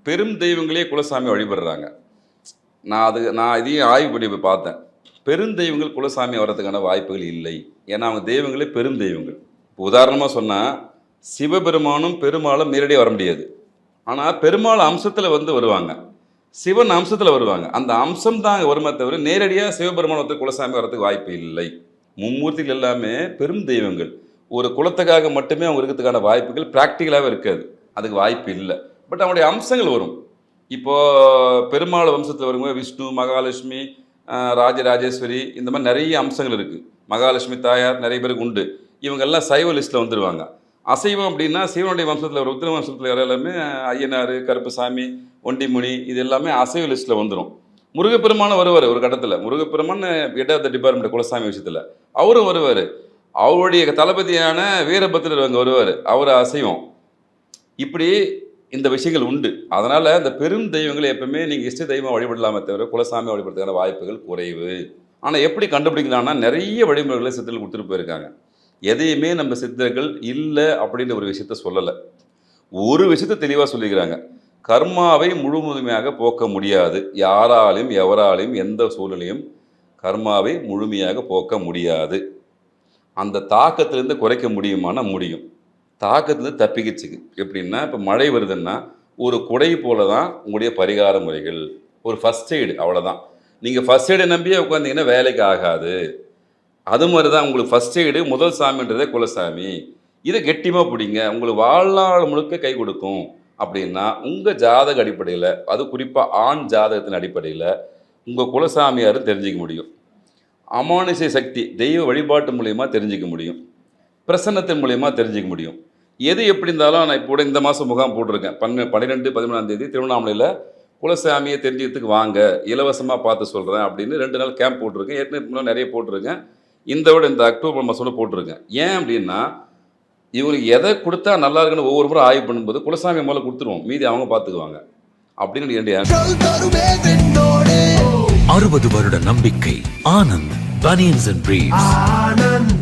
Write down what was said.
பெரும் தெய்வங்களே குலசாமி வழிபடுறாங்க. நான் இதையும் ஆய்வு பண்ணி போய் பார்த்தேன். பெருந்தெய்வங்கள் குலசாமி வர்றதுக்கான வாய்ப்புகள் இல்லை. ஏன்னா அவங்க தெய்வங்களே பெருந்தெய்வங்கள். இப்போ உதாரணமாக சொன்னால் சிவபெருமானும் பெருமாளும் நேரடியாக வர முடியாது. ஆனால் பெருமாள் அம்சத்தில் வருவாங்க, சிவன் அம்சத்தில் வருவாங்க. அந்த அம்சம் தான் அங்கே வருமே தவிர நேரடியாக சிவபெருமான் குலசாமி வர்றதுக்கு வாய்ப்பு இல்லை. மும்மூர்த்திகள் எல்லாமே பெரும் தெய்வங்கள். ஒரு குலத்துக்காக மட்டுமே அவங்க இருக்கிறதுக்கான வாய்ப்புகள் ப்ராக்டிக்கலாகவே இருக்காது. அதுக்கு வாய்ப்பு இல்லை. பட் அவங்களுடைய அம்சங்கள் வரும். இப்போது பெருமாள் வம்சத்தில் வரும்போது விஷ்ணு, மகாலட்சுமி, ராஜராஜேஸ்வரி, இந்த மாதிரி நிறைய அம்சங்கள் இருக்குது. மகாலட்சுமி தாயார் நிறைய பேருக்கு உண்டு. இவங்கெல்லாம் சைவ லிஸ்ட்டில் வந்துடுவாங்க. அசைவம் அப்படின்னா சிவனுடைய வம்சத்தில் வரும். உத்திர வம்சத்தில் வர எல்லாமே ஐயனார், கருப்புசாமி, ஒண்டிமுனி, இது எல்லாமே அசைவ லிஸ்ட்டில் வந்துடும். முருகப்பெருமான வருவார் ஒரு கட்டத்தில். முருகப்பெருமான் ஹெட் ஆஃப் த டிபார்ட்மெண்ட் குலசாமி விஷயத்தில் அவரும் வருவார். அவருடைய தளபதியான வீரபத்திரர் அங்கே வருவார், அவர் அசைவம். இப்படி இந்த விஷயங்கள் உண்டு. அதனால் இந்த பெரும் தெய்வங்களை எப்பவுமே நீங்கள் இஷ்ட தெய்வம் வழிபடலாமே தவிர குலசாமி வழிபடுறதுக்கான வாய்ப்புகள் குறைவு. ஆனால் எப்படி கண்டுபிடிக்கலாம்னா நிறைய வழிமுறைகளை சித்தர்கள் கொடுத்துட்டு போயிருக்காங்க. எதையுமே நம்ம சித்தர்கள் இல்லை அப்படின்ற ஒரு விஷயத்த சொல்லலை. ஒரு விஷயத்த தெளிவாக சொல்லிக்கிறாங்க. கர்மாவை முழுமையாக போக்க முடியாது. யாராலையும் எவராலையும் எந்த சூழ்நிலையும் கர்மாவை முழுமையாக போக்க முடியாது. அந்த தாக்கத்திலேருந்து குறைக்க முடியுமானா முடியும். தாக்கத்துலேருந்து தப்பிக்கிச்சுக்கு எப்படின்னா, இப்போ மழை வருதுன்னா ஒரு குடை போல தான் உங்களுடைய பரிகார முறைகள். ஒரு ஃபஸ்ட் எய்டு, அவ்வளோதான். நீங்கள் ஃபஸ்ட் எய்டை நம்பியே உட்காந்திங்கன்னா வேலைக்கு ஆகாது. அது மாதிரி தான் உங்களுக்கு ஃபஸ்ட் எய்டு முதல் சாமின்றதே குலசாமி. இதை கெட்டியமாக பிடிங்க, உங்களுக்கு வாழ்நாள் முழுக்க கை கொடுக்கும். அப்படின்னா உங்கள் ஜாதக அடிப்படையில், அது குறிப்பாக ஆண் ஜாதகத்தின் அடிப்படையில் உங்கள் குலசாமியாரும் தெரிஞ்சிக்க முடியும். அமானுஷ்ய சக்தி தெய்வ வழிபாட்டு மூலயமா தெரிஞ்சிக்க முடியும். பிரசன்னத்தின் மூலயமா தெரிஞ்சிக்க முடியும். எது எப்படி இருந்தாலும் நான் இப்போ இந்த மாதம் முகாம் போட்டிருக்கேன். 12, 13ஆம் தேதி திருவண்ணாமலையில் குலசாமியை தெரிஞ்சுக்கிறதுக்கு வாங்க, இலவசமாக பார்த்து சொல்கிறேன் அப்படின்னு 2 நாள் கேம்ப் போட்டிருக்கேன். ஏற்கனவே நிறைய போட்டிருக்கேன். இந்த அக்டோபர் மாதம் போட்டிருக்கேன். ஏன் அப்படின்னா, இவங்களுக்கு எதை கொடுத்தா நல்லா இருக்குன்னு ஒவ்வொரு முறை ஆய்வு பண்ணும்போது குலசாமி முதல்ல கொடுத்துருவோம், மீதி அவங்க பார்த்துக்குவாங்க அப்படின்னு 60 வருட நம்பிக்கை. Anand banians and briefs.